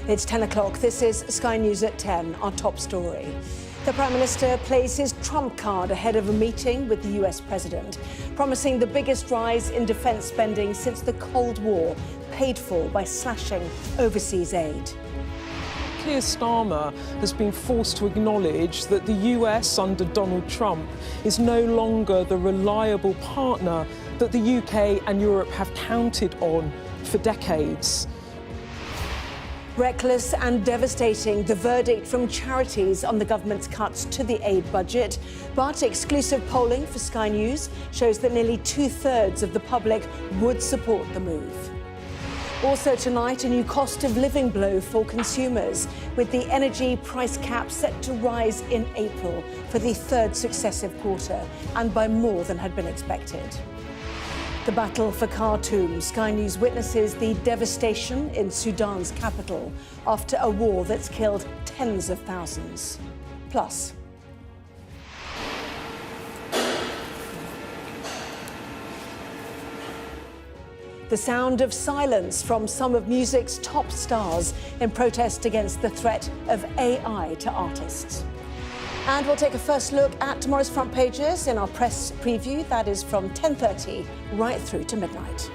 It's 10 o'clock. This is Sky News at 10, our top story. The Prime Minister plays his trump card ahead of a meeting with the US President, promising the biggest rise in defence spending since the Cold War, paid for by slashing overseas aid. Keir Starmer has been forced to acknowledge that the US under Donald Trump is no longer the reliable partner that the UK and Europe have counted on for decades. Reckless and devastating, the verdict from charities on the government's cuts to the aid budget. But exclusive polling for Sky News shows that nearly two-thirds of the public would support the move. Also tonight, a new cost of living blow for consumers, with the energy price cap set to rise in April for the third successive quarter, and by more than had been expected. The battle for Khartoum. Sky News witnesses the devastation in Sudan's capital after a war that's killed tens of thousands. Plus, the sound of silence from some of music's top stars in protest against the threat of AI to artists. And we'll take a first look at tomorrow's front pages in our press preview. That is from 10:30 right through to midnight.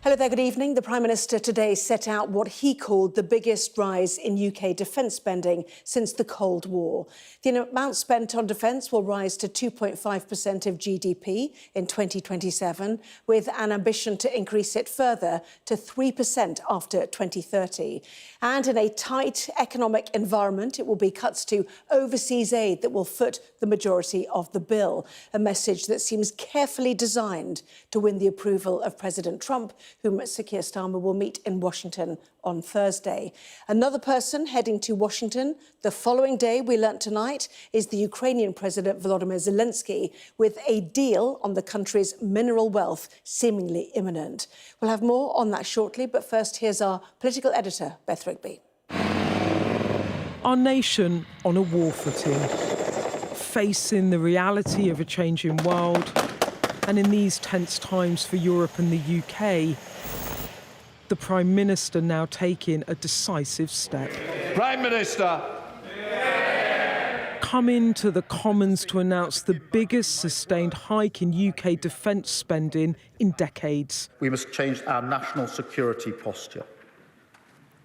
Hello there, good evening. The Prime Minister today set out what he called the biggest rise in UK defence spending since the Cold War. The amount spent on defence will rise to 2.5% of GDP in 2027, with an ambition to increase it further to 3% after 2030. And in a tight economic environment, it will be cuts to overseas aid that will foot the majority of the bill, a message that seems carefully designed to win the approval of President Trump, whom Sir Keir Starmer will meet in Washington on Thursday. Another person heading to Washington the following day, we learnt tonight, is the Ukrainian President Volodymyr Zelensky, with a deal on the country's mineral wealth seemingly imminent. We'll have more on that shortly, but first, here's our political editor, Beth Rigby. Our nation on a war footing, facing the reality of a changing world. And in these tense times for Europe and the UK, the Prime Minister now taking a decisive step. Prime Minister. Come into the Commons to announce the biggest sustained hike in UK defence spending in decades. We must change our national security posture,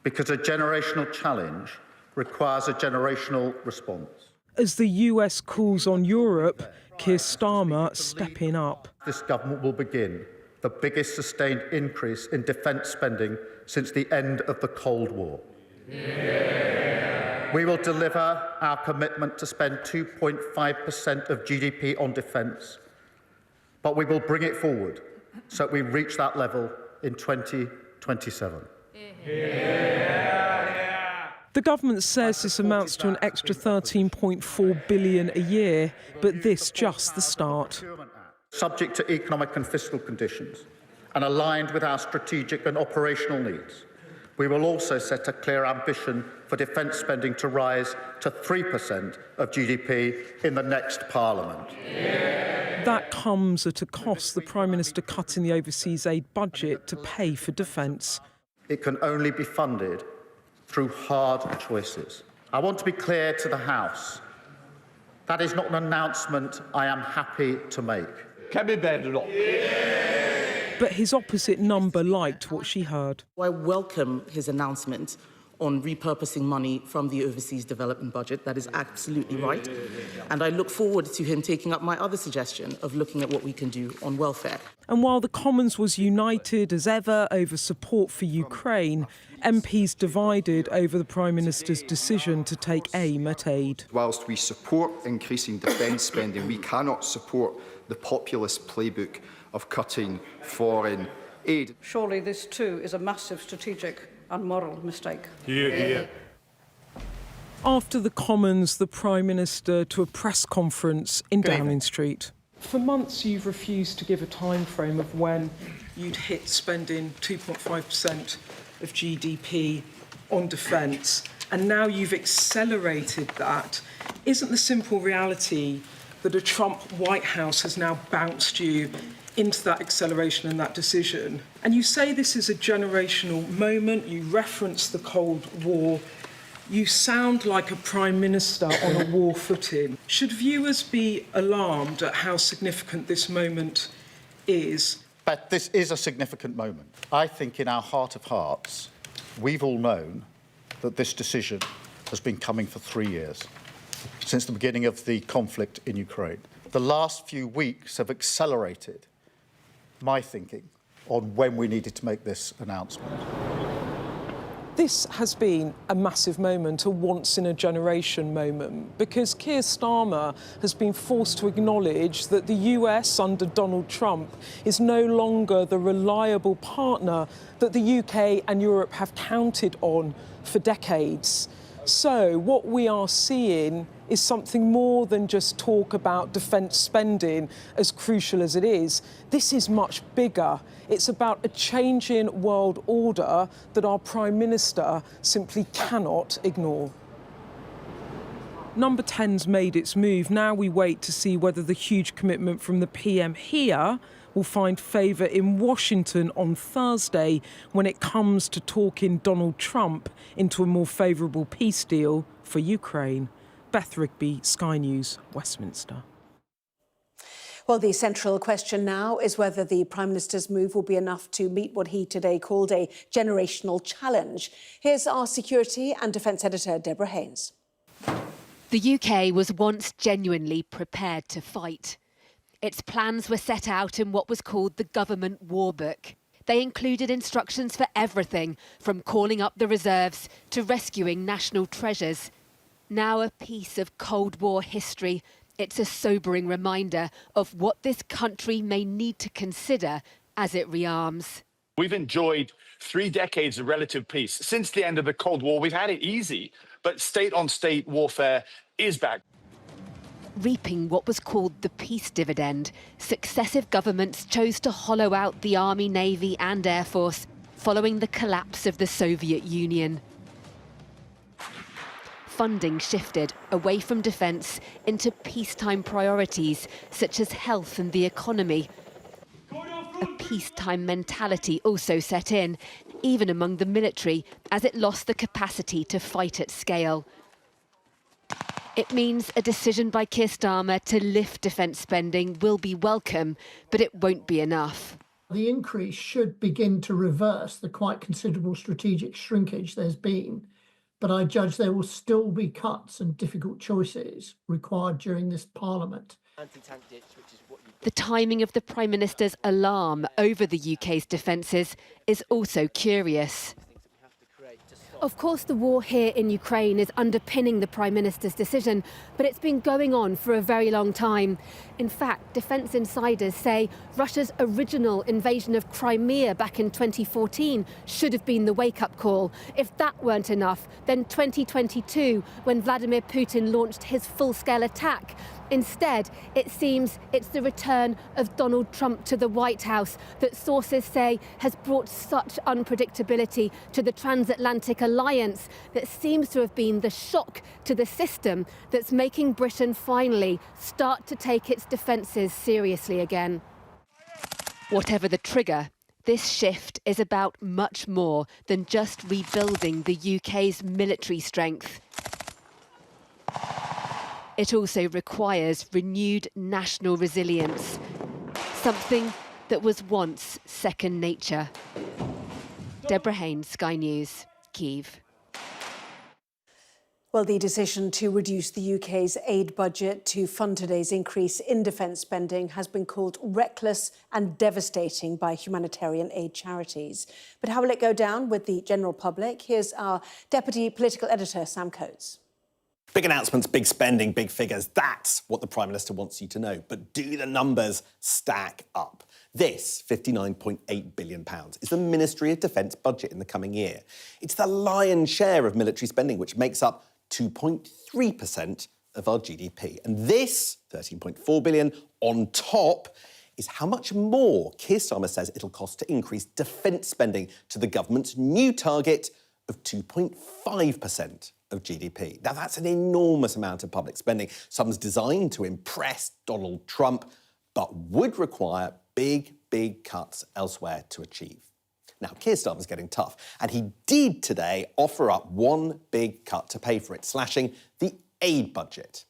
because a generational challenge requires a generational response. As the US calls on Europe, Keir Starmer stepping up. This government will begin the biggest sustained increase in defence spending since the end of the Cold War. Yeah. We will deliver our commitment to spend 2.5% of GDP on defence, but we will bring it forward so that we reach that level in 2027. The government says this amounts to an extra £13.4 billion a year, but this just the start. Subject to economic and fiscal conditions and aligned with our strategic and operational needs, we will also set a clear ambition for defence spending to rise to 3% of GDP in the next Parliament. Yeah. That comes at a cost, the Prime Minister cutting the overseas aid budget to pay for defence. It can only be funded through hard choices. I want to be clear to the House. That is not an announcement I am happy to make. But his opposite number liked what she heard. I welcome his announcement on repurposing money from the overseas development budget. That is absolutely right. And I look forward to him taking up my other suggestion of looking at what we can do on welfare. And while the Commons was united as ever over support for Ukraine, MPs divided over the Prime Minister's decision to take aim at aid. Whilst we support increasing defence spending, we cannot support the populist playbook of cutting foreign aid. Surely this too is a massive strategic and moral mistake. Yeah. After the Commons, the Prime Minister to a press conference in Downing Street. For months you've refused to give a time frame of when you'd hit spending 2.5% of GDP on defence, and now you've accelerated that. Isn't the simple reality that a Trump White House has now bounced you into that acceleration and that decision. And you say this is a generational moment. You reference the Cold War. You sound like a Prime Minister on a war footing. Should viewers be alarmed at how significant this moment is? But this is a significant moment. I think in our heart of hearts, we've all known that this decision has been coming for 3 years, since the beginning of the conflict in Ukraine. The last few weeks have accelerated my thinking on when we needed to make this announcement. This has been a massive moment, a once-in-a-generation moment, because Keir Starmer has been forced to acknowledge that the US under Donald Trump is no longer the reliable partner that the UK and Europe have counted on for decades. So what we are seeing is something more than just talk about defence spending, as crucial as it is. This is much bigger. It's about a changing world order that our Prime Minister simply cannot ignore. Number 10's made its move. Now we wait to see whether the huge commitment from the PM here will find favour in Washington on Thursday when it comes to talking Donald Trump into a more favourable peace deal for Ukraine. Beth Rigby, Sky News, Westminster. Well, the central question now is whether the Prime Minister's move will be enough to meet what he today called a generational challenge. Here's our security and defence editor, Deborah Haynes. The UK was once genuinely prepared to fight. Its plans were set out in what was called the Government War Book. They included instructions for everything, from calling up the reserves to rescuing national treasures. Now a piece of Cold War history, it's a sobering reminder of what this country may need to consider as it rearms. We've enjoyed 3 decades of relative peace. Since the end of the Cold War, we've had it easy, but state-on-state warfare is back. Reaping what was called the peace dividend, successive governments chose to hollow out the Army, Navy and Air Force following the collapse of the Soviet Union. Funding shifted away from defence into peacetime priorities such as health and the economy. A peacetime mentality also set in, even among the military, as it lost the capacity to fight at scale. It means a decision by Keir Starmer to lift defence spending will be welcome, but it won't be enough. The increase should begin to reverse the quite considerable strategic shrinkage there's been, but I judge there will still be cuts and difficult choices required during this Parliament. The timing of the Prime Minister's alarm over the UK's defences is also curious. Of course, the war here in Ukraine is underpinning the Prime Minister's decision, but it's been going on for a very long time. In fact, defence insiders say Russia's original invasion of Crimea back in 2014 should have been the wake-up call. If that weren't enough, then 2022, when Vladimir Putin launched his full-scale attack. Instead, it seems it's the return of Donald Trump to the White House that sources say has brought such unpredictability to the transatlantic alliance that seems to have been the shock to the system that's making Britain finally start to take its defences seriously again. Whatever the trigger, this shift is about much more than just rebuilding the UK's military strength. It also requires renewed national resilience, something that was once second nature. Deborah Haynes, Sky News, Kyiv. Well, the decision to reduce the UK's aid budget to fund today's increase in defence spending has been called reckless and devastating by humanitarian aid charities. But how will it go down with the general public? Here's our Deputy Political Editor, Sam Coates. Big announcements, big spending, big figures. That's what the Prime Minister wants you to know. But do the numbers stack up? This £59.8 billion is the Ministry of Defence budget in the coming year. It's the lion's share of military spending, which makes up 2.3% of our GDP. And this £13.4 billion on top is how much more Keir Starmer says it'll cost to increase defence spending to the government's new target of 2.5% of GDP. Now, that's an enormous amount of public spending. Some's designed to impress Donald Trump, but would require big, big cuts elsewhere to achieve. Now, Keir Starmer's getting tough, and he did today offer up one big cut to pay for it, slashing the aid budget.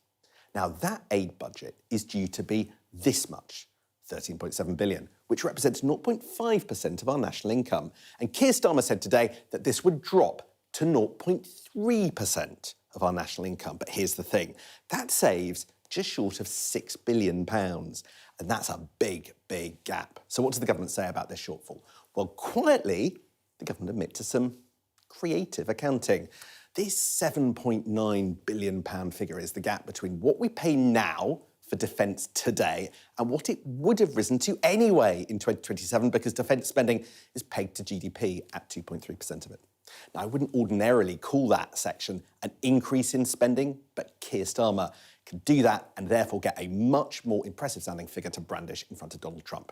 Now, that aid budget is due to be this much, 13.7 billion, which represents 0.5% of our national income. And Keir Starmer said today that this would drop to 0.3% of our national income. But here's the thing, that saves just short of £6 billion. And that's a big, big gap. So what does the government say about this shortfall? Well, quietly, the government admit to some creative accounting. This £7.9 billion figure is the gap between what we pay now for defence today and what it would have risen to anyway in 2027 because defence spending is pegged to GDP at 2.3% of it. Now, I wouldn't ordinarily call that section an increase in spending, but Keir Starmer can do that and therefore get a much more impressive sounding figure to brandish in front of Donald Trump.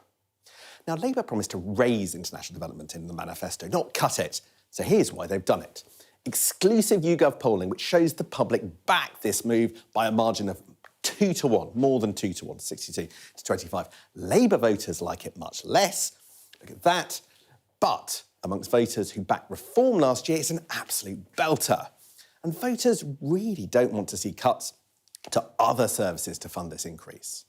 Now, Labour promised to raise international development in the manifesto, not cut it. So here's why they've done it. Exclusive YouGov polling, which shows the public back this move by a margin of 2 to 1, more than 2 to 1, 62 to 25. Labour voters like it much less. Look at that. But amongst voters who backed reform last year, it's an absolute belter. And voters really don't want to see cuts to other services to fund this increase.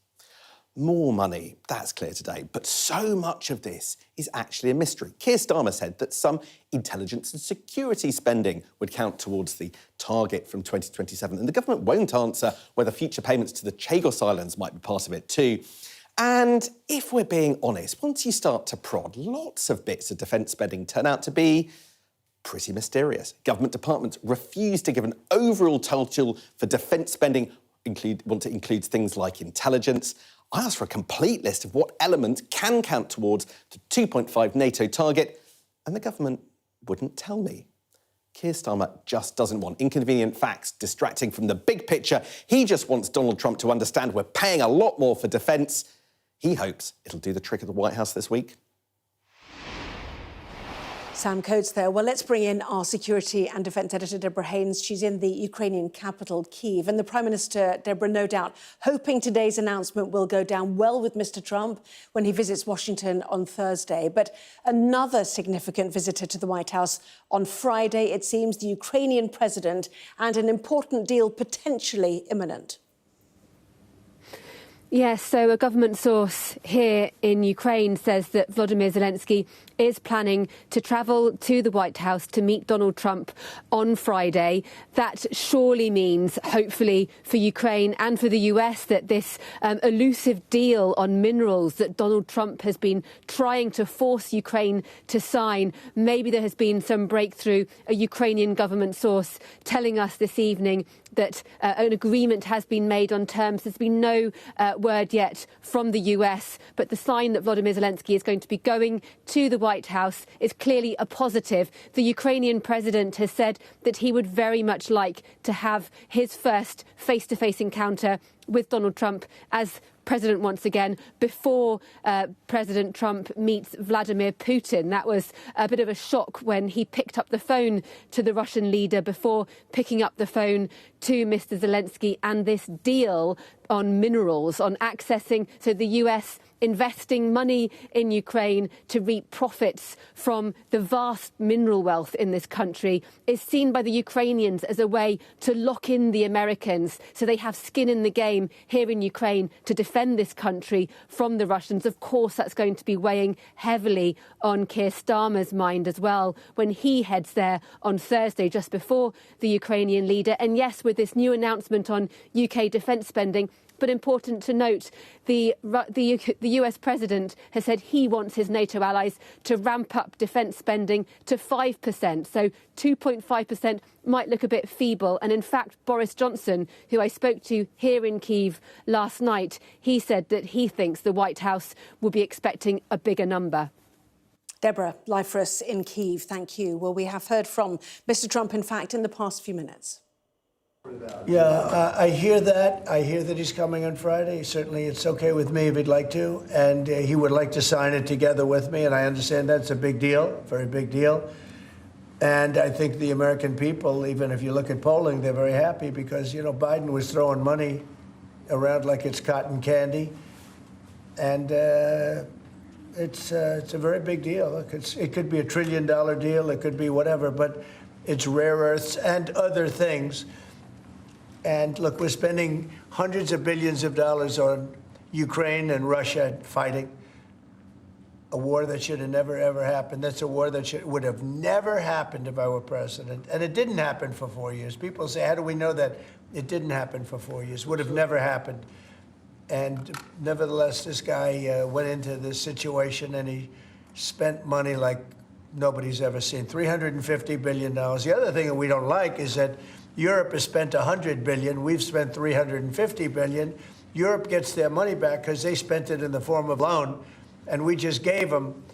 More money, that's clear today, but so much of this is actually a mystery. Keir Starmer said that some intelligence and security spending would count towards the target from 2027, and the government won't answer whether future payments to the Chagos Islands might be part of it too. And if we're being honest, once you start to prod, lots of bits of defence spending turn out to be pretty mysterious. Government departments refuse to give an overall total for defence spending, want to include things like intelligence. I asked for a complete list of what elements can count towards the 2.5 NATO target, and the government wouldn't tell me. Keir Starmer just doesn't want inconvenient facts distracting from the big picture. He just wants Donald Trump to understand we're paying a lot more for defence. He hopes it'll do the trick of the White House this week. Sam Coates there. Well, let's bring in our security and defence editor, Deborah Haynes. She's in the Ukrainian capital, Kyiv. And the Prime Minister, Deborah, no doubt, hoping today's announcement will go down well with Mr Trump when he visits Washington on Thursday. But another significant visitor to the White House on Friday, it seems, the Ukrainian president, and an important deal potentially imminent. Yes, so a government source here in Ukraine says that Volodymyr Zelensky is planning to travel to the White House to meet Donald Trump on Friday. That surely means, hopefully, for Ukraine and for the US, that this elusive deal on minerals that Donald Trump has been trying to force Ukraine to sign, maybe there has been some breakthrough. A Ukrainian government source telling us this evening that an agreement has been made on terms. There's been no word yet from the US, but the sign that Volodymyr Zelensky is going to be going to the White House is clearly a positive. The Ukrainian president has said that he would very much like to have his first face-to-face encounter with Donald Trump as president once again before President Trump meets Vladimir Putin. That was a bit of a shock when he picked up the phone to the Russian leader before picking up the phone to Mr Zelensky, and this deal on minerals, on accessing, so the US investing money in Ukraine to reap profits from the vast mineral wealth in this country is seen by the Ukrainians as a way to lock in the Americans so they have skin in the game here in Ukraine to defend this country from the Russians. Of course, that's going to be weighing heavily on Keir Starmer's mind as well when he heads there on Thursday, just before the Ukrainian leader. And yes, with this new announcement on UK defence spending, but important to note, the US president has said he wants his NATO allies to ramp up defence spending to 5%. So 2.5% might look a bit feeble. And in fact, Boris Johnson, who I spoke to here in Kyiv last night, he said that he thinks the White House will be expecting a bigger number. Deborah, live for us in Kyiv. Thank you. Well, we have heard from Mr Trump, in fact, in the past few minutes. Yeah, I hear that. I hear that he's coming on Friday. Certainly, it's okay with me if he'd like to. And he would like to sign it together with me. And I understand that's a big deal, very big deal. And I think the American people, even if you look at polling, they're very happy because, you know, Biden was throwing money around like it's cotton candy. And It's a very big deal. Look, it could be $1 trillion deal, it could be whatever, but it's rare earths and other things. And look, we're spending hundreds of billions of dollars on Ukraine and Russia fighting a war that should have never, ever happened. That's a war that would have never happened if I were president. And it didn't happen for 4 years. People say, how do we know that? It didn't happen for 4 years. Would have never happened. And nevertheless, this guy went into this situation and he spent money like nobody's ever seen, $350 billion. The other thing that we don't like is that Europe has spent $100 billion. We've spent $350 billion. Europe gets their money back because they spent it in the form of loan, and we just gave them,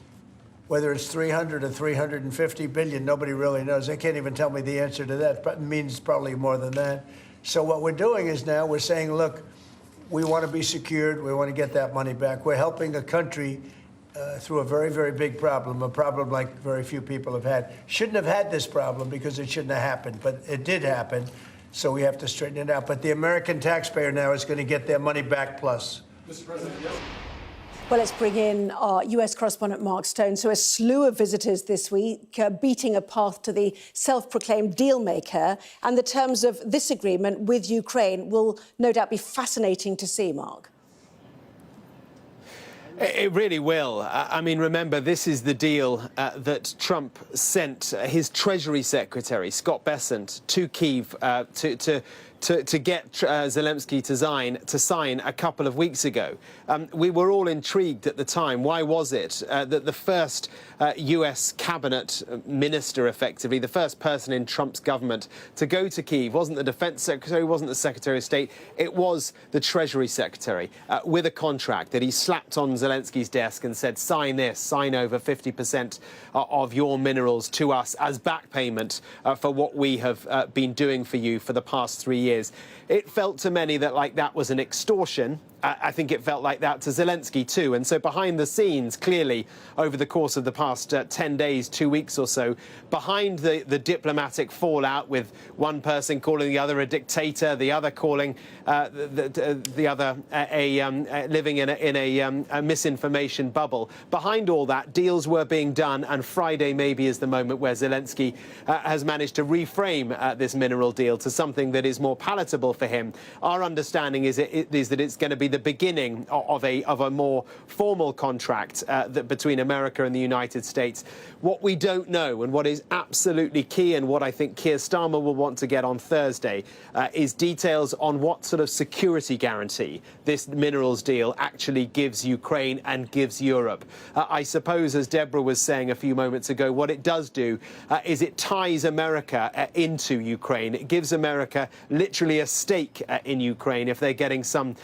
whether it's 300 or 350 billion, nobody really knows. They can't even tell me the answer to that, but it means probably more than that. So what we're doing is now we're saying, look, we want to be secured. We want to get that money back. We're helping a country through a very, very big problem, a problem like very few people have had. Shouldn't have had this problem because it shouldn't have happened, but it did happen, so we have to straighten it out. But the American taxpayer now is going to get their money back plus. Mr. President, well, let's bring in our US correspondent Mark Stone. So a slew of visitors this week beating a path to the self-proclaimed deal-maker, and the terms of this agreement with Ukraine will no doubt be fascinating to see, Mark. It really will. I mean, remember, this is the deal that Trump sent his Treasury Secretary, Scott Bessent, to Kyiv to get Zelensky to sign a couple of weeks ago. We were all intrigued at the time. Why was it that the first US cabinet minister, effectively, the first person in Trump's government to go to Kyiv wasn't the defense secretary, wasn't the Secretary of State, it was the Treasury Secretary with a contract that he slapped on Zelensky's desk and said, sign this, sign over 50% of your minerals to us as back payment for what we have been doing for you for the past 3 years. It felt to many that that was an extortion. I think it felt like that to Zelensky too. And so behind the scenes, clearly, over the course of the past 10 days, 2 weeks or so, behind the diplomatic fallout with one person calling the other a dictator, the other calling the other living in a misinformation bubble, behind all that, deals were being done. And Friday maybe is the moment where Zelensky has managed to reframe this mineral deal to something that is more palatable for him. Our understanding is that it's going to be the beginning of a more formal contract between America and the United States. What we don't know, and what is absolutely key, and what I think Keir Starmer will want to get on Thursday, is details on what sort of security guarantee this minerals deal actually gives Ukraine and gives Europe. I suppose, as Deborah was saying a few moments ago, what it does do is it ties America into Ukraine. It gives America literally a stake in Ukraine if they're getting some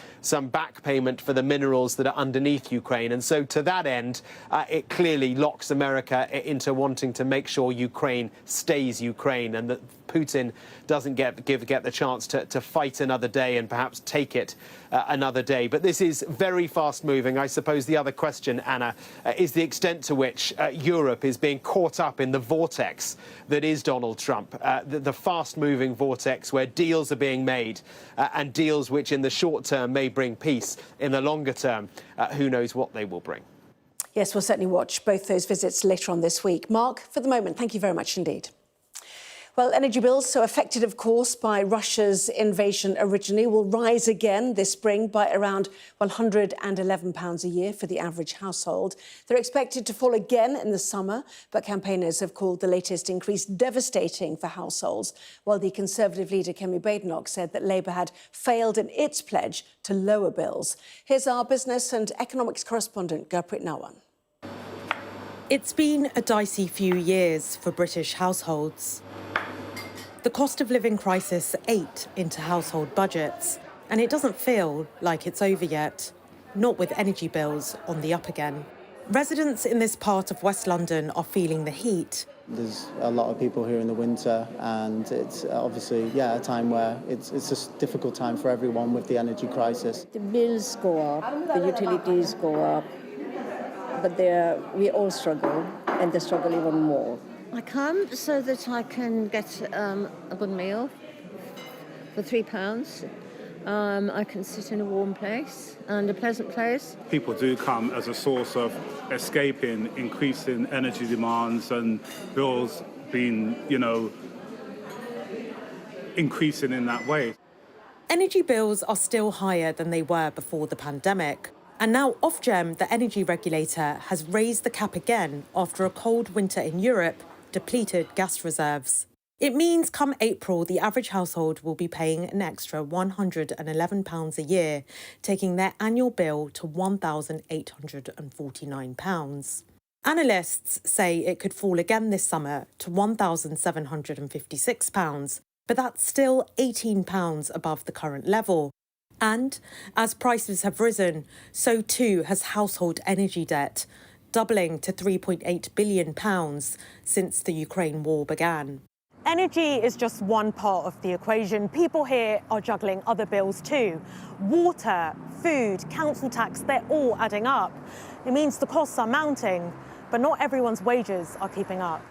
back payment for the minerals that are underneath Ukraine. And so to that end, it clearly locks America into wanting to make sure Ukraine stays Ukraine and that Putin doesn't get the chance to fight another day and perhaps take it another day. But this is very fast moving. I suppose the other question, Anna, is the extent to which Europe is being caught up in the vortex that is Donald Trump, the fast moving vortex where deals are being made and deals which in the short term may bring peace. In the longer term, who knows what they will bring. Yes, we'll certainly watch both those visits later on this week. Mark, for the moment, thank you very much indeed. Well, energy bills, so affected, of course, by Russia's invasion originally, will rise again this spring by around £111 a year for the average household. They're expected to fall again in the summer, but campaigners have called the latest increase devastating for households, while the Conservative leader Kemi Badenoch said that Labour had failed in its pledge to lower bills. Here's our business and economics correspondent, Gurpreet Nawan. It's been a dicey few years for British households. The cost of living crisis ate into household budgets, and it doesn't feel like it's over yet, not with energy bills on the up again. Residents in this part of West London are feeling the heat. There's a lot of people here in the winter, and it's obviously, a time where it's a difficult time for everyone with the energy crisis. The bills go up, the utilities go up, but we all struggle, and they struggle even more. I come so that I can get a good meal for £3. I can sit in a warm place and a pleasant place. People do come as a source of escaping increasing energy demands and bills being, increasing in that way. Energy bills are still higher than they were before the pandemic. And now Ofgem, the energy regulator, has raised the cap again after a cold winter in Europe depleted gas reserves. It means come April, the average household will be paying an extra £111 a year, taking their annual bill to £1,849. Analysts say it could fall again this summer to £1,756, but that's still £18 above the current level. And as prices have risen, so too has household energy debt, doubling to £3.8 billion since the Ukraine war began. Energy is just one part of the equation. People here are juggling other bills too. Water, food, council tax, they're all adding up. It means the costs are mounting, but not everyone's wages are keeping up.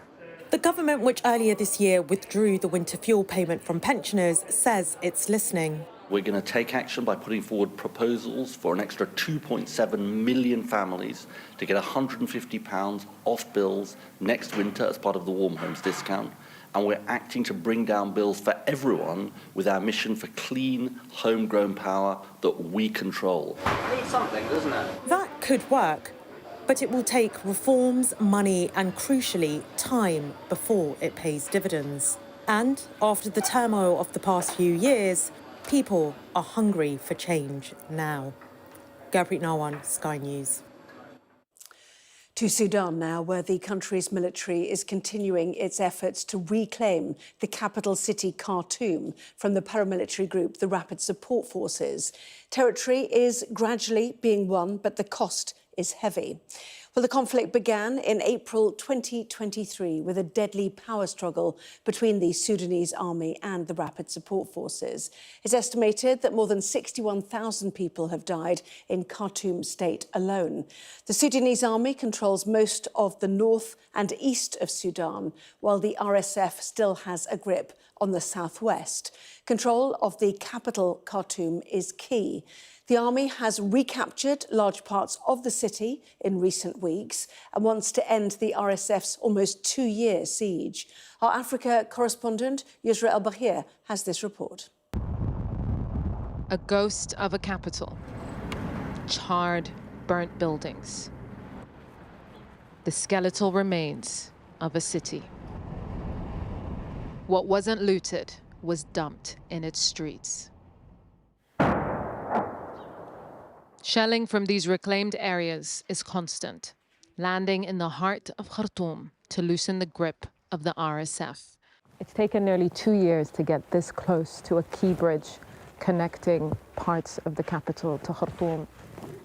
The government, which earlier this year withdrew the winter fuel payment from pensioners, says it's listening. We're going to take action by putting forward proposals for an extra 2.7 million families to get £150 off bills next winter as part of the Warm Homes discount. And we're acting to bring down bills for everyone with our mission for clean, homegrown power that we control. Needs something, doesn't it? That could work, but it will take reforms, money and, crucially, time before it pays dividends. And after the turmoil of the past few years, people are hungry for change now. Gurpreet Narwan, Sky News. To Sudan now, where the country's military is continuing its efforts to reclaim the capital city Khartoum from the paramilitary group, the Rapid Support Forces. Territory is gradually being won, but the cost is heavy. Well, the conflict began in April 2023 with a deadly power struggle between the Sudanese army and the Rapid Support Forces. It's estimated that more than 61,000 people have died in Khartoum state alone. The Sudanese army controls most of the north and east of Sudan, while the RSF still has a grip on the southwest. Control of the capital, Khartoum, is key. The army has recaptured large parts of the city in recent weeks and wants to end the RSF's almost 2-year siege. Our Africa correspondent, Yusra El-Bahir, has this report. A ghost of a capital. Charred, burnt buildings. The skeletal remains of a city. What wasn't looted was dumped in its streets. Shelling from these reclaimed areas is constant, landing in the heart of Khartoum to loosen the grip of the RSF. It's taken nearly 2 years to get this close to a key bridge connecting parts of the capital to Khartoum.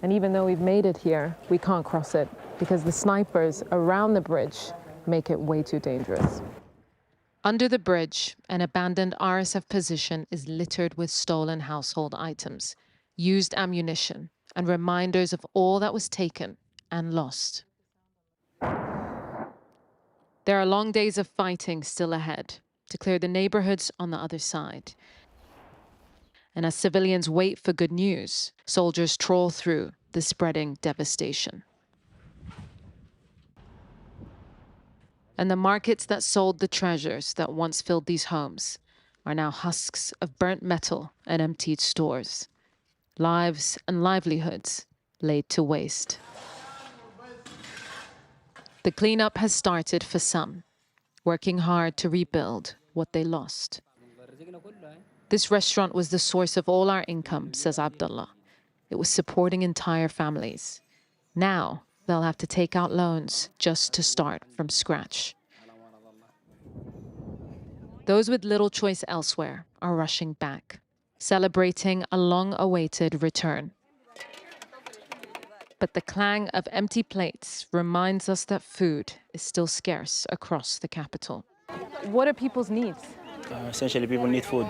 And even though we've made it here, we can't cross it because the snipers around the bridge make it way too dangerous. Under the bridge, an abandoned RSF position is littered with stolen household items, used ammunition, and reminders of all that was taken and lost. There are long days of fighting still ahead to clear the neighborhoods on the other side. And as civilians wait for good news, soldiers trawl through the spreading devastation. And the markets that sold the treasures that once filled these homes are now husks of burnt metal and emptied stores. Lives and livelihoods laid to waste. The cleanup has started for some, working hard to rebuild what they lost. This restaurant was the source of all our income, says Abdullah. It was supporting entire families. Now they'll have to take out loans just to start from scratch. Those with little choice elsewhere are rushing back, celebrating a long-awaited return. But the clang of empty plates reminds us that food is still scarce across the capital. What are people's needs? Essentially, people need food.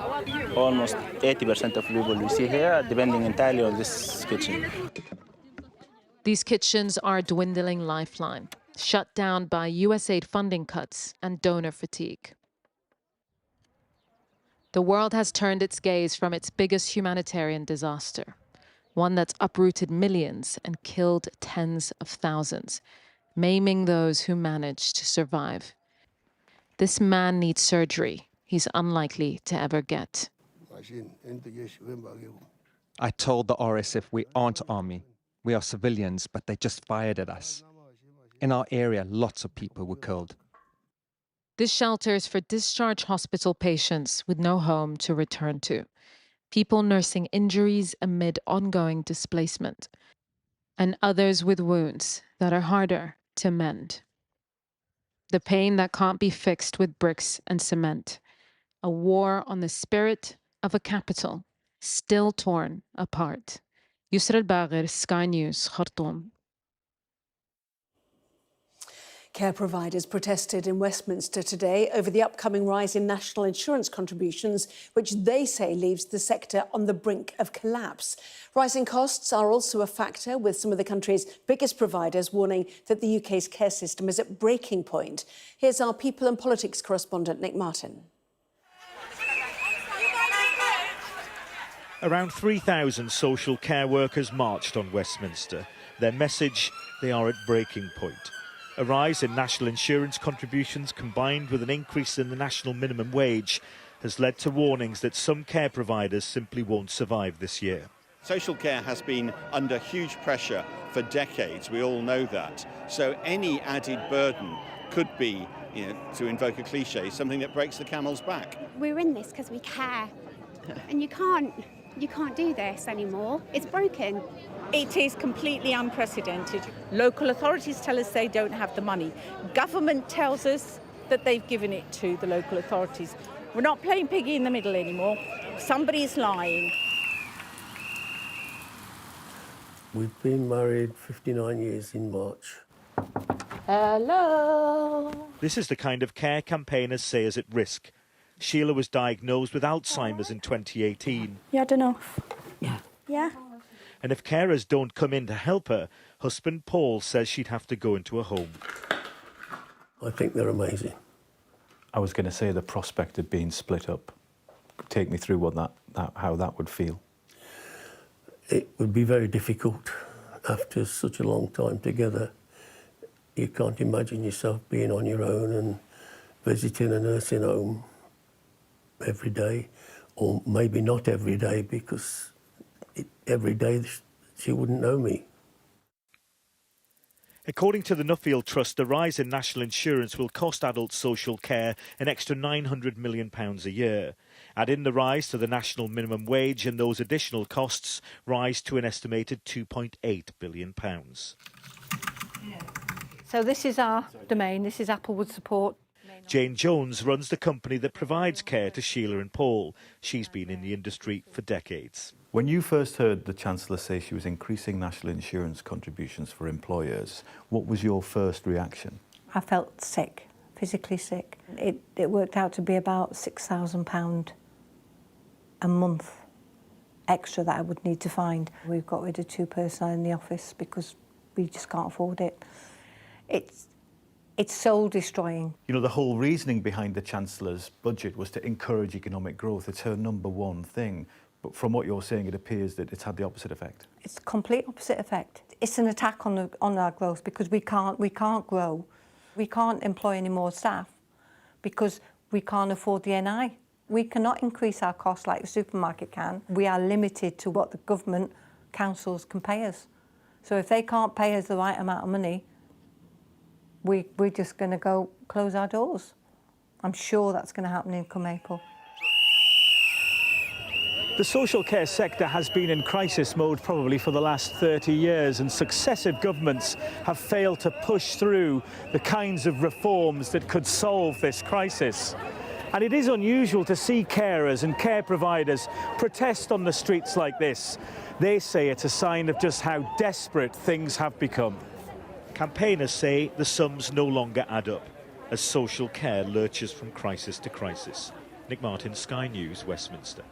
Almost 80% of people we see here are depending entirely on this kitchen. These kitchens are a dwindling lifeline, shut down by USAID funding cuts and donor fatigue. The world has turned its gaze from its biggest humanitarian disaster, one that's uprooted millions and killed tens of thousands, maiming those who managed to survive. This man needs surgery he's unlikely to ever get. I told the RSF we aren't army. We are civilians, but they just fired at us. In our area, lots of people were killed. This shelter is for discharged hospital patients with no home to return to, people nursing injuries amid ongoing displacement, and others with wounds that are harder to mend. The pain that can't be fixed with bricks and cement. A war on the spirit of a capital still torn apart. Yusra al-Bagher, Sky News, Khartoum. Care providers protested in Westminster today over the upcoming rise in national insurance contributions, which they say leaves the sector on the brink of collapse. Rising costs are also a factor, with some of the country's biggest providers warning that the UK's care system is at breaking point. Here's our People and Politics correspondent, Nick Martin. Around 3,000 social care workers marched on Westminster. Their message: they are at breaking point. A rise in national insurance contributions combined with an increase in the national minimum wage has led to warnings that some care providers simply won't survive this year. Social care has been under huge pressure for decades, we all know that. So any added burden could be, to invoke a cliche, something that breaks the camel's back. We're in this because we care, and you can't do this anymore. It's broken. It is completely unprecedented. Local authorities tell us they don't have the money. Government tells us that they've given it to the local authorities. We're not playing piggy in the middle anymore. Somebody's lying. We've been married 59 years in March. Hello. This is the kind of care campaigners say is at risk. Sheila was diagnosed with Alzheimer's in 2018. You had enough? Yeah. And if carers don't come in to help her, husband Paul says she'd have to go into a home. I think they're amazing. I was going to say the prospect of being split up. Take me through how that would feel. It would be very difficult after such a long time together. You can't imagine yourself being on your own and visiting a nursing home every day, or maybe not every day, because every day she wouldn't know me. According to the Nuffield Trust, the rise in national insurance will cost adult social care an extra £900 million a year. Add in the rise to the national minimum wage and those additional costs rise to an estimated £2.8 billion. So this is our domain, this is Applewood Support. Jane Jones runs the company that provides care to Sheila and Paul. She's been in the industry for decades. When you first heard the Chancellor say she was increasing national insurance contributions for employers, what was your first reaction? I felt sick, physically sick. It worked out to be about £6,000 a month extra that I would need to find. We've got rid of 2 personnel in the office because we just can't afford it. It's soul destroying. You know, the whole reasoning behind the Chancellor's budget was to encourage economic growth. It's her #1 thing. But from what you're saying, it appears that it's had the opposite effect. It's the complete opposite effect. It's an attack on our growth because we can't grow. We can't employ any more staff because we can't afford the NI. We cannot increase our costs like the supermarket can. We are limited to what the government councils can pay us. So if they can't pay us the right amount of money, we're just going to go close our doors. I'm sure that's going to happen come April. The social care sector has been in crisis mode probably for the last 30 years, and successive governments have failed to push through the kinds of reforms that could solve this crisis. And it is unusual to see carers and care providers protest on the streets like this. They say it's a sign of just how desperate things have become. Campaigners say the sums no longer add up as social care lurches from crisis to crisis. Nick Martin, Sky News, Westminster.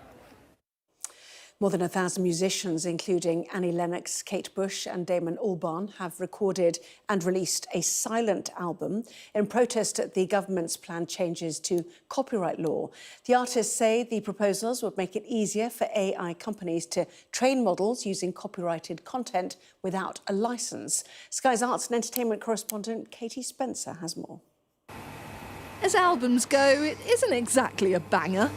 More than 1,000 musicians, including Annie Lennox, Kate Bush and Damon Albarn, have recorded and released a silent album in protest at the government's planned changes to copyright law. The artists say the proposals would make it easier for AI companies to train models using copyrighted content without a licence. Sky's arts and entertainment correspondent Katie Spencer has more. As albums go, it isn't exactly a banger.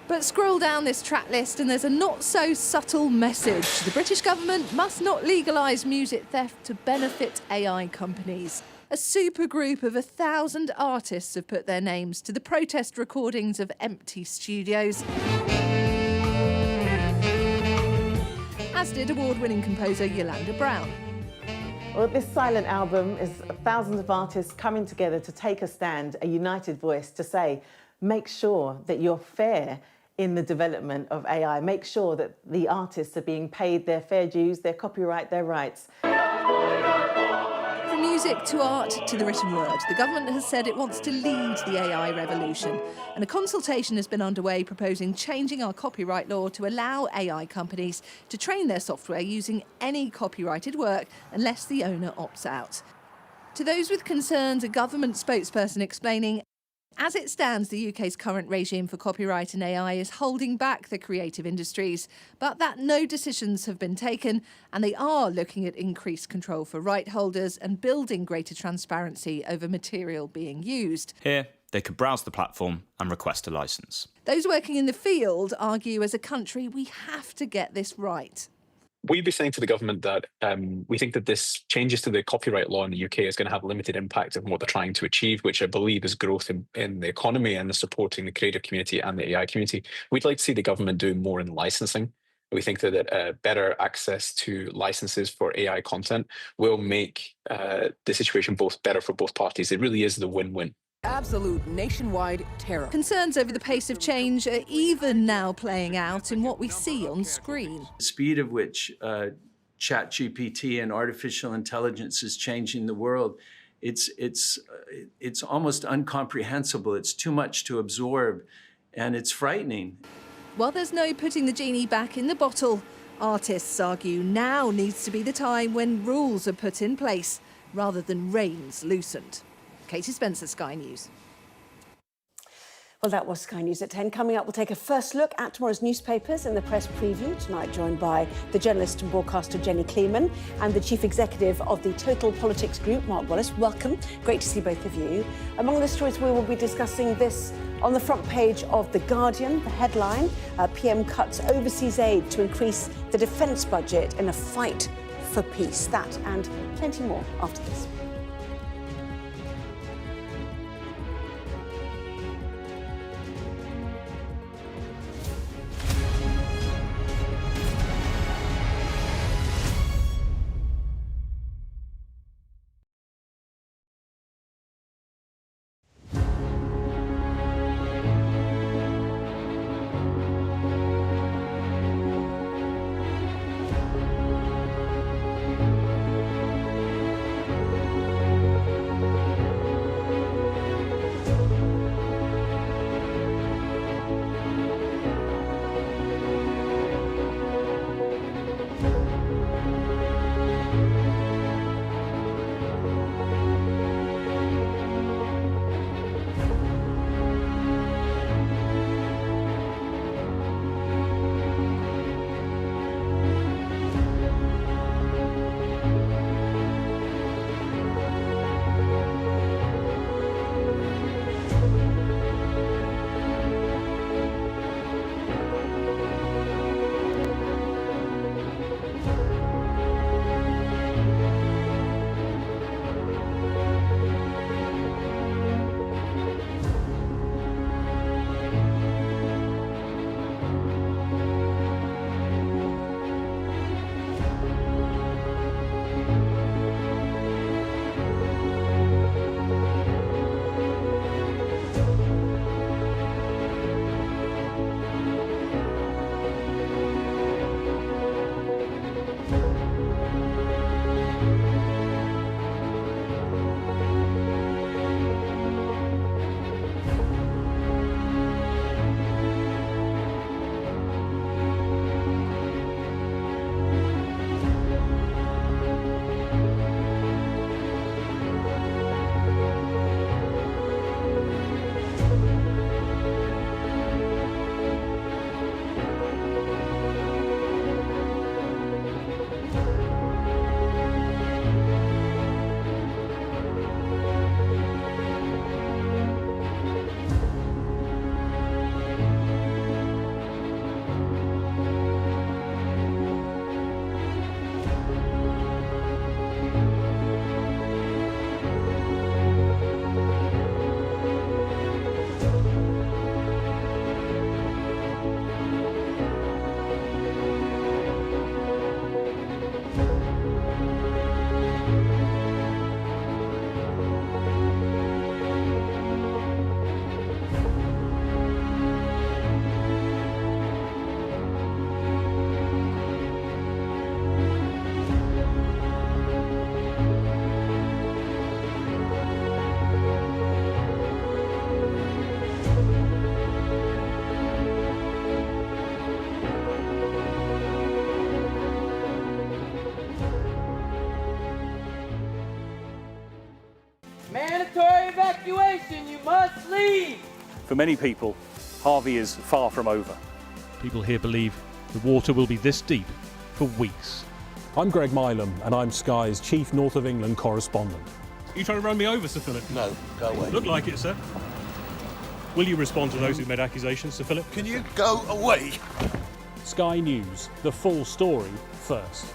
But scroll down this track list and there's a not-so-subtle message. The British government must not legalise music theft to benefit AI companies. A supergroup of 1,000 artists have put their names to the protest recordings of empty studios. As did award-winning composer Yolanda Brown. Well, this silent album is thousands of artists coming together to take a stand, a united voice to say, make sure that you're fair in the development of AI. Make sure that the artists are being paid their fair dues, their copyright, their rights. From music to art to the written word, the government has said it wants to lead the AI revolution. And a consultation has been underway proposing changing our copyright law to allow AI companies to train their software using any copyrighted work unless the owner opts out. To those with concerns, a government spokesperson explaining, as it stands, the UK's current regime for copyright and AI is holding back the creative industries, but that no decisions have been taken, and they are looking at increased control for right holders and building greater transparency over material being used. Here, they could browse the platform and request a licence. Those working in the field argue as a country we have to get this right. We'd be saying to the government that we think that this changes to the copyright law in the UK is going to have limited impact on what they're trying to achieve, which I believe is growth in the economy and the supporting the creative community and the AI community. We'd like to see the government do more in licensing. We think that better access to licenses for AI content will make the situation better for both parties. It really is the win-win. Absolute nationwide terror. Concerns over the pace of change are even now playing out in what we see on screen. The speed at which ChatGPT and artificial intelligence is changing the world, it's almost incomprehensible. It's too much to absorb, and it's frightening. While there's no putting the genie back in the bottle, artists argue now needs to be the time when rules are put in place rather than reins loosened. Katie Spencer, Sky News. Well, that was Sky News at 10. Coming up, we'll take a first look at tomorrow's newspapers in the press preview. Tonight, joined by the journalist and broadcaster Jenny Kleeman and the chief executive of the Total Politics Group, Mark Wallace. Welcome. Great to see both of you. Among the stories we will be discussing this on the front page of The Guardian, the headline, PM cuts overseas aid to increase the defence budget in a fight for peace. That and plenty more after this. Mandatory evacuation, you must leave. For many people, Harvey is far from over. People here believe the water will be this deep for weeks. I'm Greg Milam, and I'm Sky's chief North of England correspondent. Are you trying to run me over, Sir Philip? No, go away. Look like it, sir. Will you respond to those who made accusations, Sir Philip? Can you go away? Sky News, the full story first.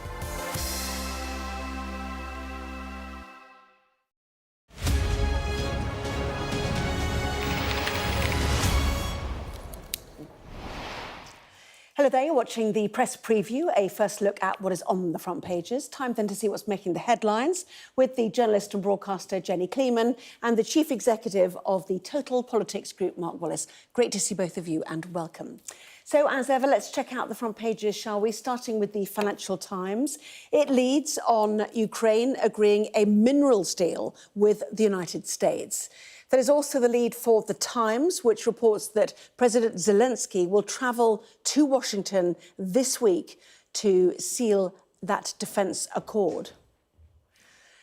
Hello there, you're watching the press preview, a first look at what is on the front pages. Time then to see what's making the headlines with the journalist and broadcaster Jenny Kleeman and the chief executive of the Total Politics Group, Mark Wallace. Great to see both of you and welcome. So as ever, let's check out the front pages, shall we? Starting with the Financial Times. It leads on Ukraine agreeing a minerals deal with the United States. There is also the lead for The Times, which reports that President Zelensky will travel to Washington this week to seal that defence accord.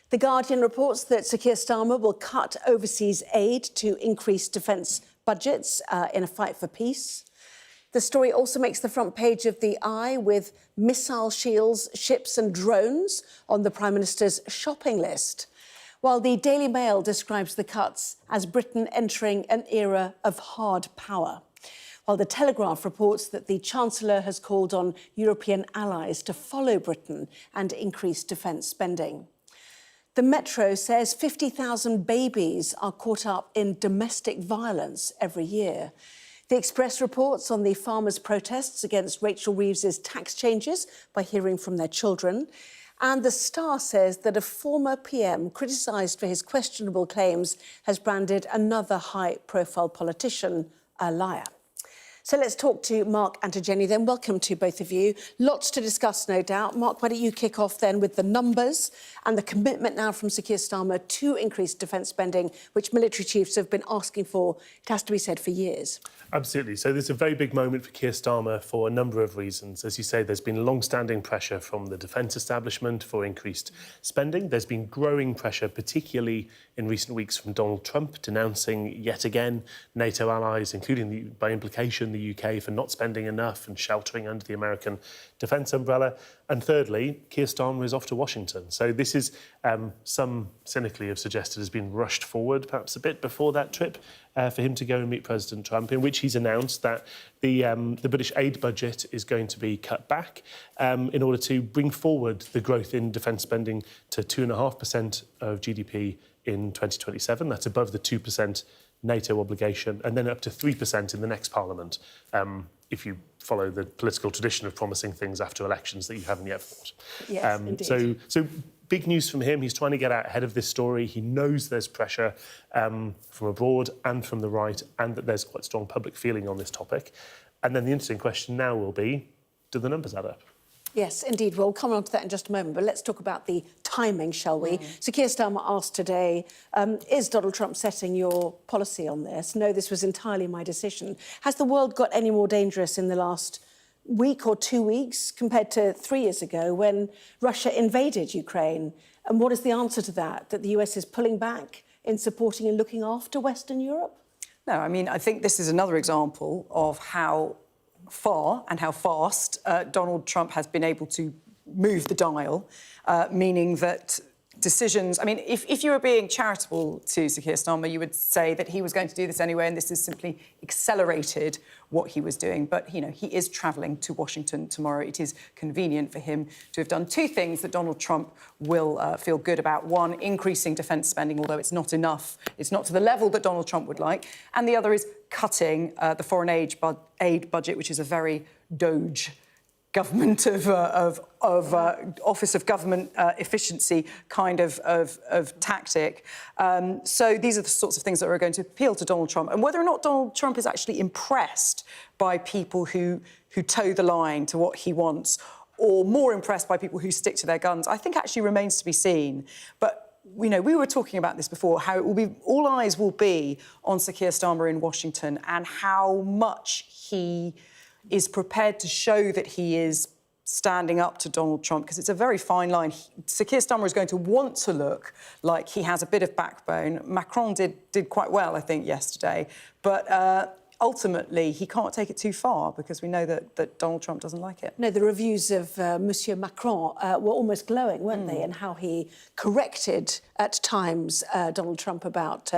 The Guardian reports that Sir Keir Starmer will cut overseas aid to increase defence budgets in a fight for peace. The story also makes the front page of The Eye with missile shields, ships and drones on the Prime Minister's shopping list, while the Daily Mail describes the cuts as Britain entering an era of hard power, while the Telegraph reports that the Chancellor has called on European allies to follow Britain and increase defence spending. The Metro says 50,000 babies are caught up in domestic violence every year. The Express reports on the farmers' protests against Rachel Reeves's tax changes by hearing from their children. And The Star says that a former PM criticised for his questionable claims has branded another high-profile politician a liar. So let's talk to Mark and to Jenny then. Welcome to both of you. Lots to discuss, no doubt. Mark, why don't you kick off then with the numbers and the commitment now from Sir Keir Starmer to increase defence spending, which military chiefs have been asking for, it has to be said, for years. Absolutely. So there's a very big moment for Keir Starmer for a number of reasons. As you say, there's been long-standing pressure from the defence establishment for increased spending. There's been growing pressure, particularly in recent weeks, from Donald Trump, denouncing yet again NATO allies, including by implication the UK, for not spending enough and sheltering under the American defence umbrella. And thirdly, Keir Starmer is off to Washington. So this is, some cynically have suggested, has been rushed forward perhaps a bit before that trip for him to go and meet President Trump, in which he's announced that the British aid budget is going to be cut back in order to bring forward the growth in defence spending to 2.5% of GDP in 2027. That's above the 2% NATO obligation, and then up to 3% in the next Parliament, if you follow the political tradition of promising things after elections that you haven't yet fought. Yes, indeed. So big news from him. He's trying to get out ahead of this story. He knows there's pressure from abroad and from the right, and that there's quite strong public feeling on this topic. And then the interesting question now will be, do the numbers add up? Yes, indeed. We'll come on to that in just a moment, but let's talk about the timing, shall we? Sir Keir Starmer asked today, is Donald Trump setting your policy on this? No, this was entirely my decision. Has the world got any more dangerous in the last week or 2 weeks compared to 3 years ago when Russia invaded Ukraine? And what is the answer to that? That the US is pulling back in supporting and looking after Western Europe? No, I mean, I think this is another example of how far and how fast Donald Trump has been able to move the dial, meaning that decisions... I mean, if you were being charitable to Sir Keir Starmer, you would say that he was going to do this anyway, and this has simply accelerated what he was doing. But, you know, he is travelling to Washington tomorrow. It is convenient for him to have done two things that Donald Trump will feel good about. One, increasing defence spending, although it's not enough. It's not to the level that Donald Trump would like. And the other is cutting the foreign aid budget, which is a very Doge government of Office of Government Efficiency kind of tactic. So these are the sorts of things that are going to appeal to Donald Trump. And whether or not Donald Trump is actually impressed by people who toe the line to what he wants, or more impressed by people who stick to their guns, I think actually remains to be seen. But you know, we were talking about this before, how it will be, all eyes will be on Sir Keir Starmer in Washington and how much he is prepared to show that he is standing up to Donald Trump, because it's a very fine line. Sir Keir Starmer is going to want to look like he has a bit of backbone. Macron did quite well, I think, yesterday. But ultimately, he can't take it too far because we know that Donald Trump doesn't like it. No, the reviews of Monsieur Macron were almost glowing, weren't they? And how he corrected at times Donald Trump about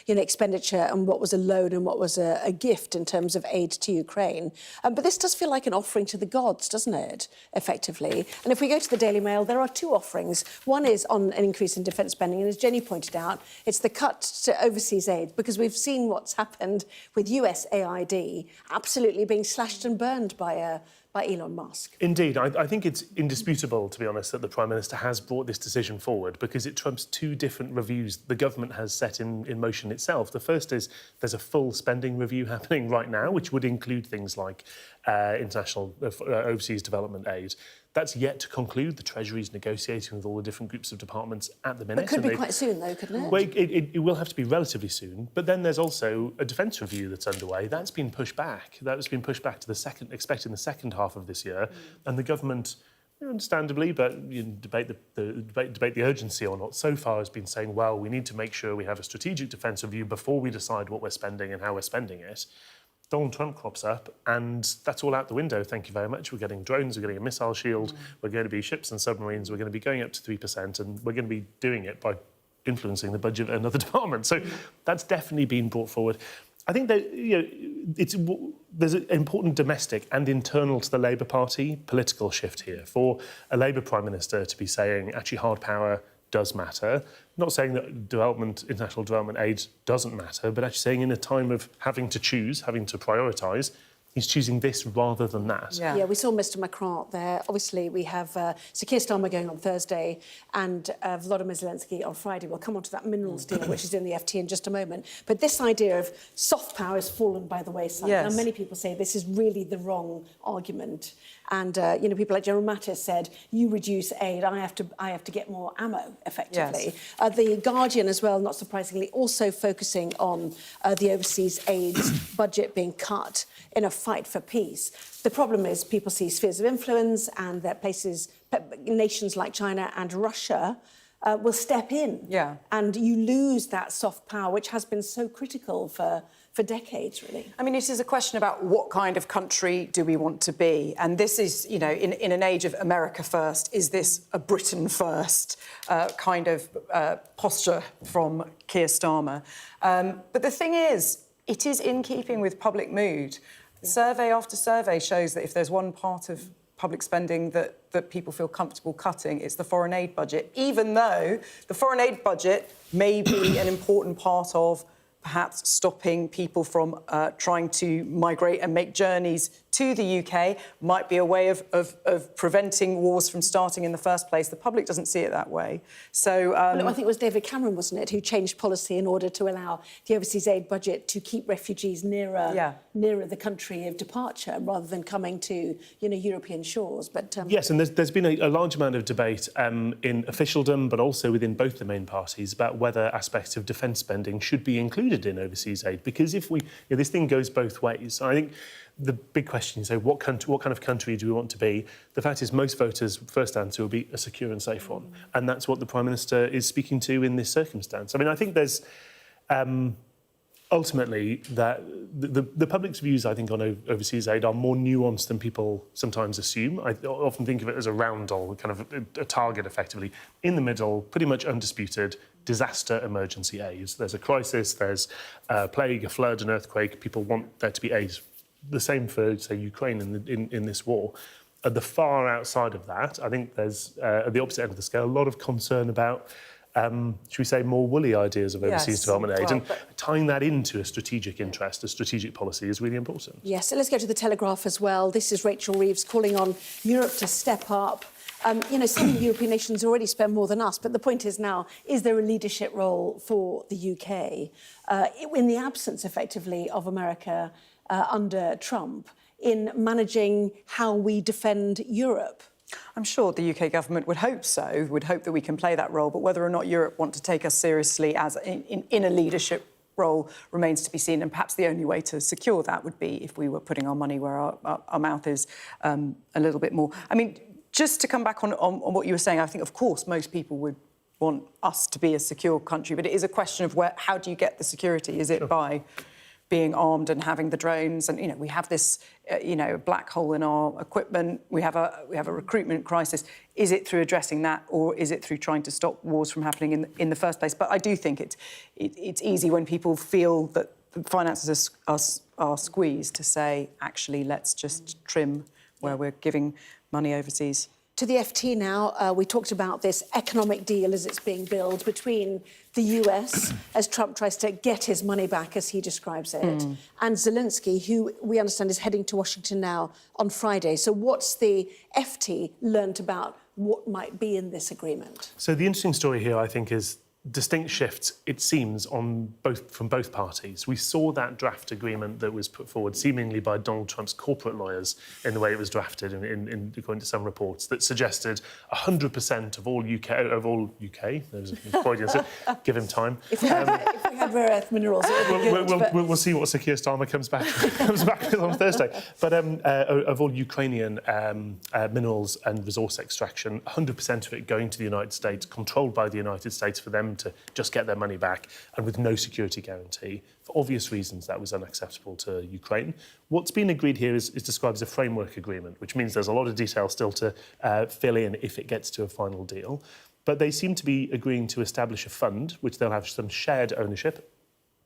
expenditure and what was a loan and what was a gift in terms of aid to Ukraine. But this does feel like an offering to the gods, doesn't it, effectively? And if we go to the Daily Mail, there are two offerings. One is on an increase in defence spending, and as Jenny pointed out, it's the cut to overseas aid, because we've seen what's happened with US AID absolutely being slashed and burned by Elon Musk. Indeed. I think it's indisputable, to be honest, that the Prime Minister has brought this decision forward, because it trumps two different reviews the government has set in motion itself. The first is there's a full spending review happening right now, which would include things like international overseas development aid. That's yet to conclude. The Treasury's negotiating with all the different groups of departments at the minute. But could be quite soon, though, couldn't it? Well, it will have to be relatively soon. But then there's also a defence review that's underway. That's been pushed back. That's been pushed back to expecting the second half of this year. And the government, understandably, but you debate the urgency or not, so far has been saying, well, we need to make sure we have a strategic defence review before we decide what we're spending and how we're spending it. Donald Trump crops up, and that's all out the window, thank you very much. We're getting drones, we're getting a missile shield, we're going to be ships and submarines, we're going to be going up to 3%, and we're going to be doing it by influencing the budget of another department. So that's definitely been brought forward. I think that there's an important domestic and internal to the Labour Party political shift here for a Labour Prime Minister to be saying, actually, hard power does matter. Not saying that international development aid doesn't matter, but actually saying in a time of having to choose, having to prioritise, he's choosing this rather than that. Yeah, we saw Mr Macron there. Obviously, we have Sir Keir Starmer going on Thursday and Volodymyr Zelensky on Friday. We'll come on to that minerals deal, which is in the FT in just a moment. But this idea of soft power has fallen by the wayside. Yes. Now, many people say this is really the wrong argument. And, people like General Mattis said, you reduce aid, I have to get more ammo, effectively. Yes. The Guardian, as well, not surprisingly, also focusing on the overseas aid budget being cut in a fight for peace. The problem is people see spheres of influence and that nations like China and Russia will step in. Yeah. And you lose that soft power, which has been so critical for decades, really. I mean, it is a question about what kind of country do we want to be? And this is, in an age of America first, is this a Britain first kind of posture from Keir Starmer? But the thing is, it is in keeping with public mood. Yeah. Survey after survey shows that if there's one part of public spending that people feel comfortable cutting, it's the foreign aid budget, even though the foreign aid budget may be an important part of perhaps stopping people from trying to migrate and make journeys to the UK, might be a way of preventing wars from starting in the first place. The public doesn't see it that way. So I think it was David Cameron, wasn't it, who changed policy in order to allow the overseas aid budget to keep refugees nearer the country of departure rather than coming to European shores. But yes, and there's been a large amount of debate in officialdom, but also within both the main parties, about whether aspects of defence spending should be included in overseas aid, because if this thing goes both ways. I think the big question is, what kind of country do we want to be? The fact is, most voters' first answer will be a secure and safe one, and that's what the Prime Minister is speaking to in this circumstance. I mean, I think there's ultimately that the public's views, I think, on overseas aid are more nuanced than people sometimes assume. I often think of it as a roundel, kind of a target, effectively. In the middle, pretty much undisputed, disaster emergency aid. There's a crisis, there's a plague, a flood, an earthquake. People want there to be aid. The same for, say, Ukraine in this war. At the far outside of that, I think there's, at the opposite end of the scale, a lot of concern about, should we say, more woolly ideas of overseas development aid. And tying that into a strategic interest, a strategic policy, is really important. Yes, so let's go to the Telegraph as well. This is Rachel Reeves calling on Europe to step up. Some European nations already spend more than us, but the point is now, is there a leadership role for the UK in the absence, effectively, of America under Trump in managing how we defend Europe? I'm sure the UK government would hope so, would hope that we can play that role, but whether or not Europe want to take us seriously as in a leadership role remains to be seen, and perhaps the only way to secure that would be if we were putting our money where our mouth is a little bit more. I mean, just to come back on what you were saying, I think, of course, most people would want us to be a secure country, but it is a question of how do you get the security? Is it by being armed and having the drones? And, you know, we have this, black hole in our equipment. We have a recruitment crisis. Is it through addressing that, or is it through trying to stop wars from happening in the first place? But I do think it's easy when people feel that the finances are squeezed to say, actually, let's just trim where we're giving money overseas. To the FT now, we talked about this economic deal as it's being billed between the US, as Trump tries to get his money back, as he describes it, and Zelensky, who we understand is heading to Washington now on Friday. So what's the FT learnt about what might be in this agreement? So the interesting story here, I think, is distinct shifts, it seems, from both parties. We saw that draft agreement that was put forward seemingly by Donald Trump's corporate lawyers in the way it was drafted, according to some reports, that suggested 100% of all UK, there's a Freudian slip, give him time. If we had rare earth minerals, it would be good. We'll see what Sir Keir Starmer comes back with on Thursday. But of all Ukrainian minerals and resource extraction, 100% of it going to the United States, controlled by the United States for them to just get their money back, and with no security guarantee. For obvious reasons, that was unacceptable to Ukraine. What's been agreed here is described as a framework agreement, which means there's a lot of detail still to fill in if it gets to a final deal. But they seem to be agreeing to establish a fund, which they'll have some shared ownership,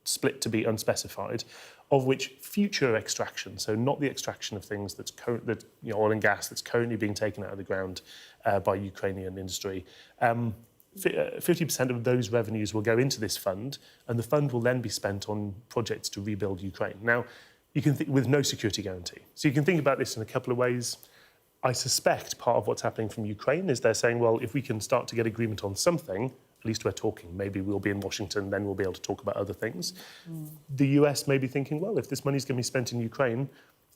split to be unspecified, of which future extraction, so not the extraction of things oil and gas that's currently being taken out of the ground by Ukrainian industry, 50% of those revenues will go into this fund, and the fund will then be spent on projects to rebuild Ukraine. Now, you can think with no security guarantee. So you can think about this in a couple of ways. I suspect part of what's happening from Ukraine is they're saying, well, if we can start to get agreement on something, at least we're talking. Maybe we'll be in Washington, then we'll be able to talk about other things. The US may be thinking, well, if this money's going to be spent in Ukraine,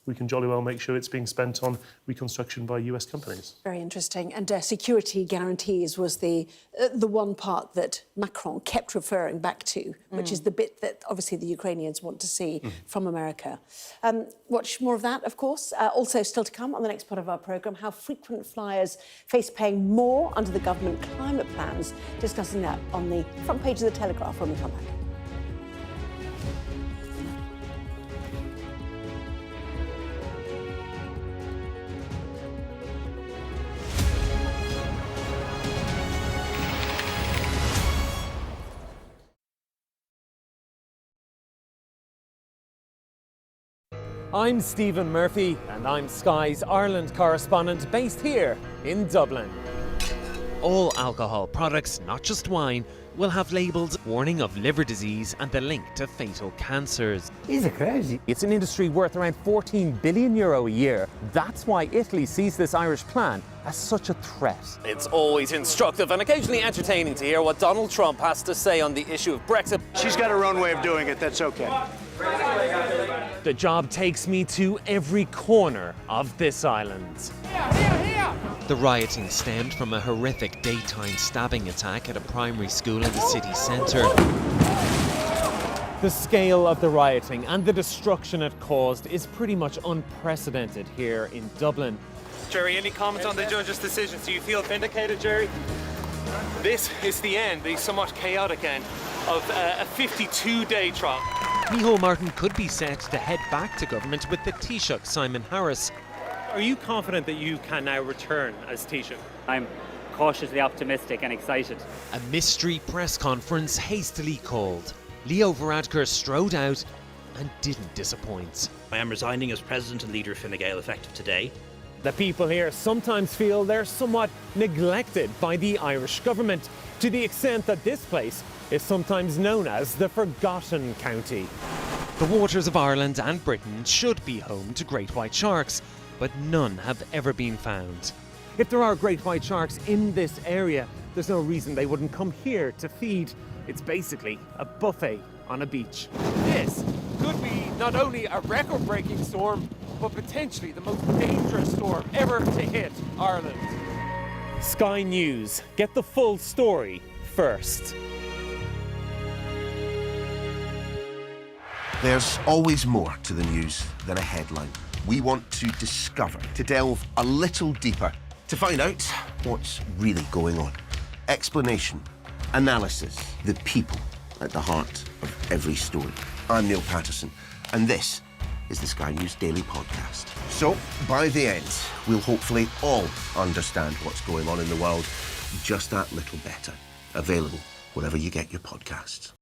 we can jolly well make sure it's being spent on reconstruction by US companies. Very interesting. And security guarantees was the one part that Macron kept referring back to, which is the bit that obviously the Ukrainians want to see from America. Watch more of that, of course. Also still to come on the next part of our programme, how frequent flyers face paying more under the government climate plans. Discussing that on the front page of the Telegraph when we come back. I'm Stephen Murphy, and I'm Sky's Ireland correspondent based here in Dublin. All alcohol products, not just wine, will have labels warning of liver disease and the link to fatal cancers. Is it crazy? It's an industry worth around €14 billion a year. That's why Italy sees this Irish plan as such a threat. It's always instructive and occasionally entertaining to hear what Donald Trump has to say on the issue of Brexit. She's got her own way of doing it, that's okay. The job takes me to every corner of this island. The rioting stemmed from a horrific daytime stabbing attack at a primary school in the city centre. The scale of the rioting and the destruction it caused is pretty much unprecedented here in Dublin. Jerry, any comment on the judge's decision? Do you feel vindicated, Jerry? This is the end, the somewhat chaotic end, of a 52-day trial. Micheál Martin could be set to head back to government with the Taoiseach Simon Harris. Are you confident that you can now return as Taoiseach? I'm cautiously optimistic and excited. A mystery press conference hastily called. Leo Varadkar strode out and didn't disappoint. I am resigning as President and Leader of Fine Gael effective today. The people here sometimes feel they're somewhat neglected by the Irish government, to the extent that this place is sometimes known as the Forgotten County. The waters of Ireland and Britain should be home to great white sharks, but none have ever been found. If there are great white sharks in this area, there's no reason they wouldn't come here to feed. It's basically a buffet on a beach. This could be not only a record-breaking storm, but potentially the most dangerous storm ever to hit Ireland. Sky News, get the full story first. There's always more to the news than a headline. We want to discover, to delve a little deeper, to find out what's really going on. Explanation, analysis, the people at the heart of every story. I'm Neil Patterson, and this is the Sky News Daily Podcast. So, by the end, we'll hopefully all understand what's going on in the world just that little better. Available wherever you get your podcasts.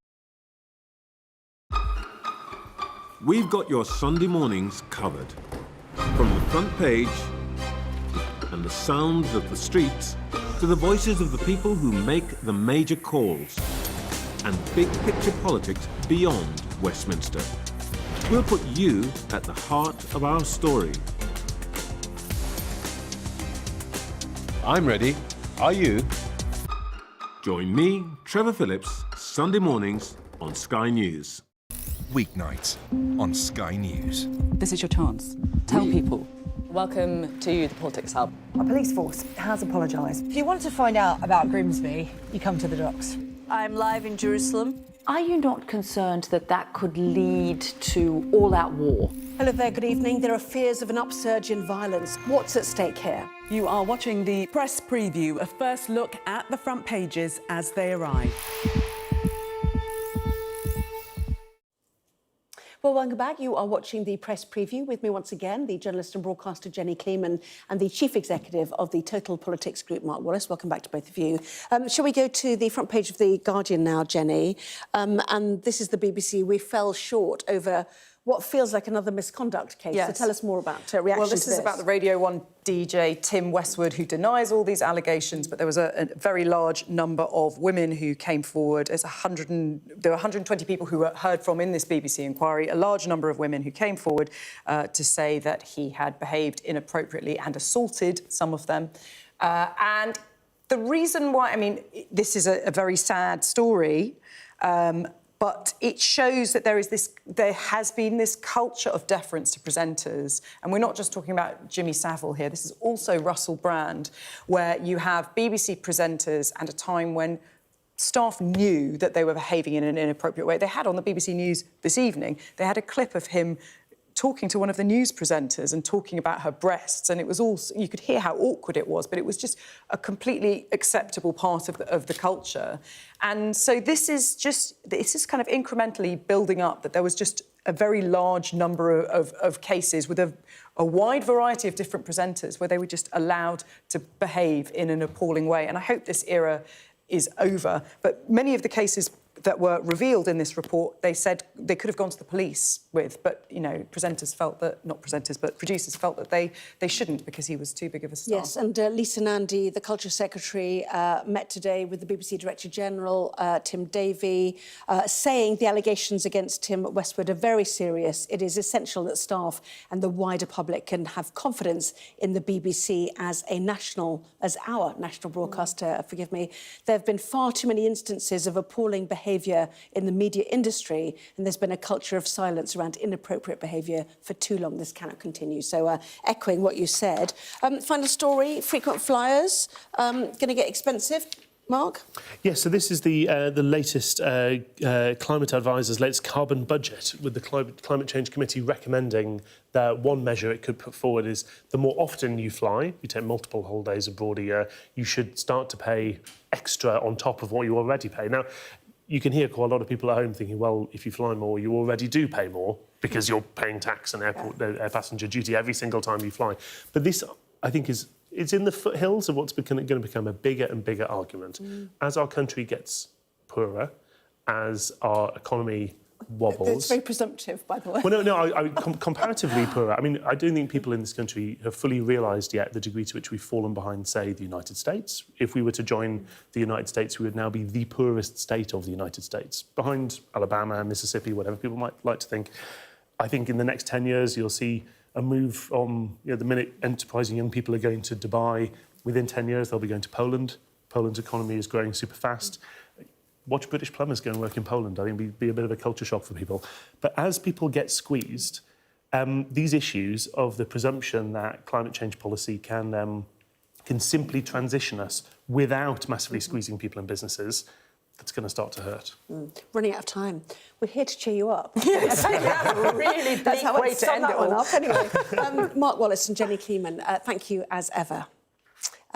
We've got your Sunday mornings covered. From the front page and the sounds of the streets to the voices of the people who make the major calls and big picture politics beyond Westminster. We'll put you at the heart of our story. I'm ready. Are you? Join me, Trevor Phillips, Sunday mornings on Sky News. Weeknights on Sky News. This is your chance. Tell people. Welcome to the Politics Hub. Our police force has apologised. If you want to find out about Grimsby, you come to the docks. I'm live in Jerusalem. Are you not concerned that that could lead to all-out war? Hello there, good evening. There are fears of an upsurge in violence. What's at stake here? You are watching the press preview, a first look at the front pages as they arrive. Well, welcome back. You are watching the press preview with me once again, the journalist and broadcaster Jenny Kleeman and the chief executive of the Total Politics Group, Mark Wallace. Welcome back to both of you. Shall we go to the front page of The Guardian now, Jenny? And this is the BBC. We fell short over what feels like another misconduct case. Yes. So tell us more about reaction Well, to this is about the Radio 1 DJ Tim Westwood, who denies all these allegations, but there was a very large number of women who came forward. There were 120 people who were heard from in this BBC inquiry, a large number of women who came forward to say that he had behaved inappropriately and assaulted some of them. And the reason why, I mean, this is a very sad story, but it shows that there has been this culture of deference to presenters. And we're not just talking about Jimmy Savile here. This is also Russell Brand, where you have BBC presenters at a time when staff knew that they were behaving in an inappropriate way. They had on the BBC News this evening, they had a clip of him talking to one of the news presenters and talking about her breasts, and it was all, you could hear how awkward it was, but it was just a completely acceptable part of the culture. And so this is kind of incrementally building up that there was just a very large number of cases with a wide variety of different presenters where they were just allowed to behave in an appalling way. And I hope this era is over. But many of the cases that were revealed in this report, they said they could have gone to the police with, but, you know, producers felt that they shouldn't because he was too big of a star. Yes, and Lisa Nandy, the Culture Secretary, met today with the BBC Director General, Tim Davie, saying the allegations against Tim Westwood are very serious. It is essential that staff and the wider public can have confidence in the BBC as our national broadcaster, forgive me. There have been far too many instances of appalling behaviour in the media industry, and there's been a culture of silence around inappropriate behaviour for too long. This cannot continue. So, echoing what you said. Final story, frequent flyers going to get expensive. Mark? Yes, so this is the latest Climate Advisor's latest carbon budget, with the Climate Change Committee recommending that one measure it could put forward is the more often you fly, you take multiple holidays abroad a year, you should start to pay extra on top of what you already pay. Now, you can hear quite a lot of people at home thinking, well, if you fly more, you already do pay more because you're paying tax and air passenger duty every single time you fly. But this, I think, it's in the foothills of what's going to become a bigger and bigger argument. As our country gets poorer, as our economy wobbles... It's very presumptive, by the way. Well, no, comparatively poorer. I mean, I don't think people in this country have fully realised yet the degree to which we've fallen behind, say, the United States. If we were to join the United States, we would now be the poorest state of the United States, behind Alabama, Mississippi, whatever people might like to think. I think in the next 10 years, you'll see a move on, the minute enterprising young people are going to Dubai, within 10 years, they'll be going to Poland. Poland's economy is growing super fast. Watch British plumbers go and work in Poland. I think it'd be a bit of a culture shock for people. But as people get squeezed, these issues of the presumption that climate change policy can simply transition us without massively squeezing people and businesses, that's going to start to hurt. Running out of time. We're here to cheer you up. Yes, really That's how way I to sum end that it one all. up. Anyway, Mark Wallace and Jenny Kleeman, thank you as ever.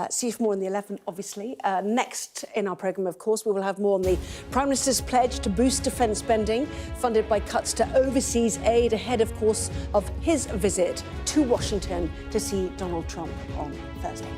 See you for more on the 11th, obviously. Next in our programme, of course, we will have more on the Prime Minister's pledge to boost defence spending, funded by cuts to overseas aid ahead, of course, of his visit to Washington to see Donald Trump on Thursday.